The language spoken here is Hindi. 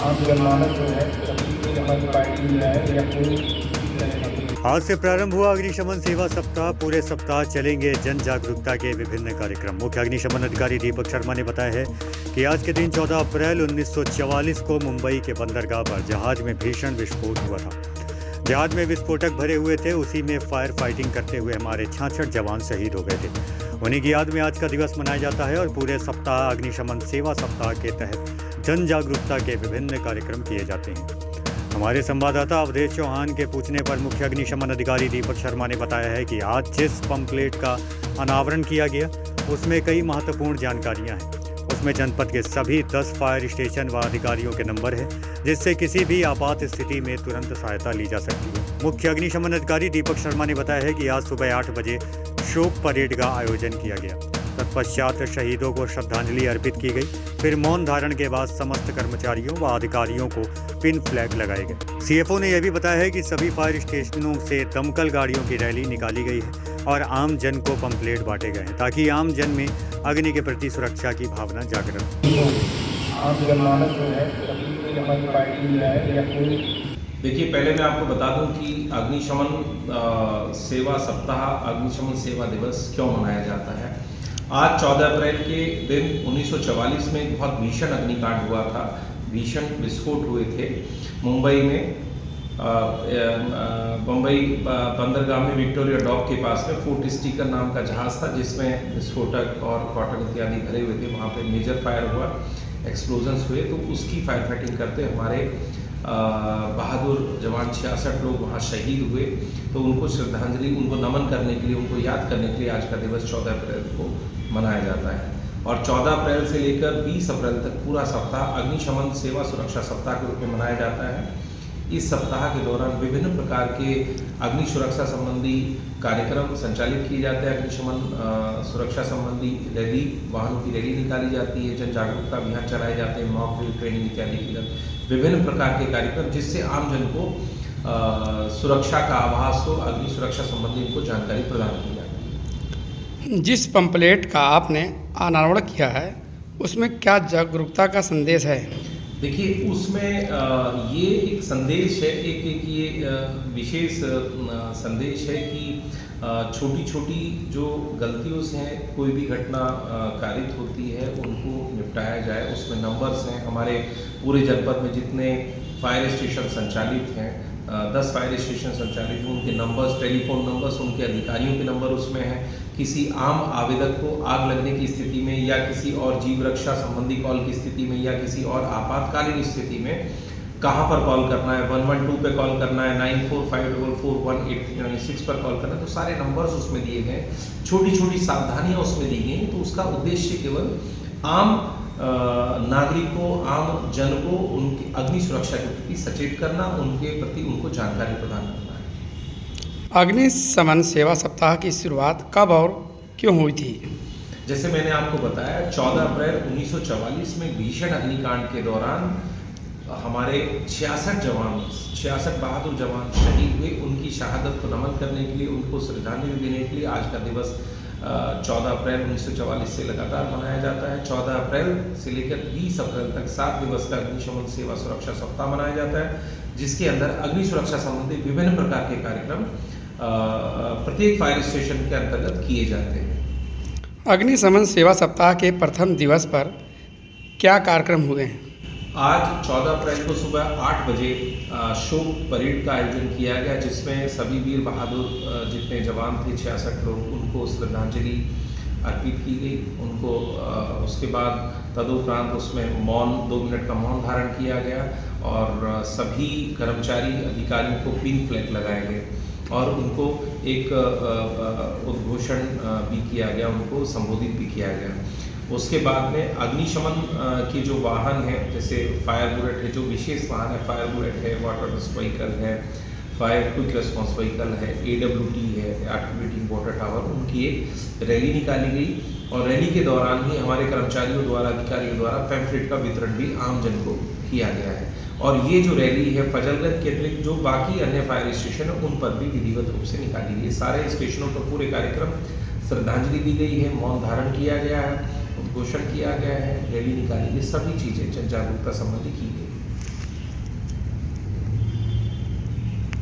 आम जनमानस जो है सभी हमारी पार्टी में है या कोई। आज से प्रारंभ हुआ अग्निशमन सेवा सप्ताह। पूरे सप्ताह चलेंगे जन जागरूकता के विभिन्न कार्यक्रम। मुख्य अग्निशमन अधिकारी दीपक शर्मा ने बताया है कि आज के दिन 14 अप्रैल 1944 को मुंबई के बंदरगाह पर जहाज में भीषण विस्फोट हुआ था। जहाज में विस्फोटक भरे हुए थे, उसी में फायर फाइटिंग करते हुए हमारे 66 जवान शहीद हो गए थे। उन्हीं की याद में आज का दिवस मनाया जाता है और पूरे सप्ताह अग्निशमन सेवा सप्ताह के तहत जन जागरूकता के विभिन्न कार्यक्रम किए जाते हैं। हमारे संवाददाता अवधेश चौहान के पूछने पर मुख्य अग्निशमन अधिकारी दीपक शर्मा ने बताया है कि आज जिस पंपलेट का अनावरण किया गया उसमें कई महत्वपूर्ण जानकारियां हैं। उसमें जनपद के सभी 10 फायर स्टेशन व अधिकारियों के नंबर है, जिससे किसी भी आपात स्थिति में तुरंत सहायता ली जा सकती है। मुख्य अग्निशमन अधिकारी दीपक शर्मा ने बताया है कि आज सुबह 8 बजे शोक परेड का आयोजन किया गया। तत्पश्चात शहीदों को श्रद्धांजलि अर्पित की गई। फिर मौन धारण के बाद समस्त कर्मचारियों व अधिकारियों को पिन फ्लैग लगाए गए। सीएफओ ने यह भी बताया है कि सभी फायर स्टेशनों से दमकल गाड़ियों की रैली निकाली गई है और आम जन को पंपलेट बांटे गए हैं, ताकि आम जन में अग्नि के प्रति सुरक्षा की भावना जागृत हो। आम जनमानस जो है सभी हमारी पार्टी में है या कोई। देखिए, पहले मैं आपको बता दूं कि अग्निशमन सेवा सप्ताह, अग्निशमन सेवा दिवस क्यों मनाया जाता है। आज 14 अप्रैल के दिन 1944 में एक बहुत भीषण अग्निकांड हुआ था। भीषण विस्फोट हुए थे मुंबई में। मुंबई बंदरगाह में विक्टोरिया डॉक के पास में फोर्ट स्टीकर नाम का जहाज़ था, जिसमें विस्फोटक और कॉटन इत्यादि भरे हुए थे। वहाँ पे मेजर फायर हुआ, एक्सप्लोजन्स हुए, तो उसकी फायर फाइटिंग करते हमारे बहादुर जवान 66 लोग वहाँ शहीद हुए। तो उनको श्रद्धांजलि, उनको नमन करने के लिए, उनको याद करने के लिए आज का दिवस 14 अप्रैल को मनाया जाता है। और 14 अप्रैल से लेकर 20 अप्रैल तक पूरा सप्ताह अग्निशमन सेवा सुरक्षा सप्ताह के रूप में मनाया जाता है। इस सप्ताह के दौरान विभिन्न प्रकार के अग्नि सुरक्षा संबंधी कार्यक्रम संचालित किए जाते हैं। अग्निशमन सुरक्षा संबंधी रैली, वाहनों की रैली निकाली जाती है, जन जागरूकता अभियान चलाए जाते हैं, मॉक ड्रिल, ट्रेनिंग इत्यादि की विभिन्न प्रकार के कार्यक्रम, जिससे आम जन को सुरक्षा का आभास हो, अग्नि सुरक्षा संबंधी उनको जानकारी प्रदान की जाती है। जिस पंपलेट का आपने अनावरण किया है उसमें क्या जागरूकता का संदेश है? देखिए, उसमें ये एक संदेश है, एक ये विशेष संदेश है कि छोटी छोटी जो गलतियों से कोई भी घटना कारित होती है उनको निपटाया जाए। उसमें नंबर्स हैं। हमारे पूरे जनपद में जितने फायर स्टेशन संचालित हैं, 10 फायर स्टेशन संचालित हैं, उनके नंबर्स, टेलीफोन नंबर्स, उनके अधिकारियों के नंबर उसमें हैं। किसी आम आवेदक को आग लगने की स्थिति में या किसी और जीव रक्षा संबंधी कॉल की स्थिति में या किसी और आपातकालीन स्थिति में कहाँ पर कॉल करना है, 112 पे कॉल करना है, 94544186 पर कॉल करना है, तो सारे नंबर्स उसमें दिए गए। छोटी छोटी सावधानियाँ उसमें दी गई। तो उसका उद्देश्य केवल आम नागरिकों, आम जन को उनकी अग्नि सुरक्षा के प्रति सचेत करना, उनके प्रति उनको जानकारी प्रदान करना है। अग्निशमन सेवा सप्ताह की शुरुआत कब और क्यों हुई थी? जैसे मैंने आपको बताया, 14 अप्रैल 1944 में भीषण अग्निकांड के दौरान हमारे 66 बहादुर जवान शहीद हुए। उनकी शहादत को नमन करने के लिए, उनको श्रद्धांजलि देने के लिए आज का दिवस 14 अप्रैल 1944 से लगातार मनाया जाता है। 14 अप्रैल से लेकर 20 अप्रैल तक 7 दिवस का अग्निशमन सेवा सुरक्षा सप्ताह मनाया जाता है, जिसके अंदर अग्नि सुरक्षा संबंधी विभिन्न प्रकार के कार्यक्रम प्रत्येक फायर स्टेशन के अंतर्गत किए जाते हैं। अग्निशमन सेवा सप्ताह के प्रथम दिवस पर क्या कार्यक्रम हुए हैं? आज 14 अप्रैल को सुबह 8 बजे शोक परेड का आयोजन किया गया, जिसमें सभी वीर बहादुर जितने जवान थे 66 लोग, उनको श्रद्धांजलि अर्पित की गई। उनको उसके बाद तदुपरांत उसमें मौन, 2 मिनट का मौन धारण किया गया और सभी कर्मचारी अधिकारियों को पिन फ्लैग लगाए गए और उनको एक उद्घोषण भी किया गया, उनको संबोधित भी किया गया। उसके बाद में अग्निशमन के जो वाहन हैं, जैसे फायर बुलेट है, जो विशेष वाहन है, फायर बुलेट है, वाटर व्हीकल है, फायर क्विक रिस्पॉन्स व्हीकल है, AWT है, आर्टिकुलेटिंग वाटर टावर, उनकी एक रैली निकाली गई। और रैली के दौरान ही हमारे कर्मचारियों द्वारा, अधिकारियों द्वारा पैम्फलेट का वितरण भी आम जन को किया गया है। और ये जो रैली है फजलगंज के अतिरिक्त जो बाकी अन्य फायर स्टेशन है उन पर भी विधिवत रूप से निकाली गई। सारे स्टेशनों पर पूरे कार्यक्रम, श्रद्धांजलि दी गई है, मौन धारण किया गया है, उद्घोषण किया गया है, रैली निकाली गई, सभी चीज़ें जन जागरूकता संबंधी की गई।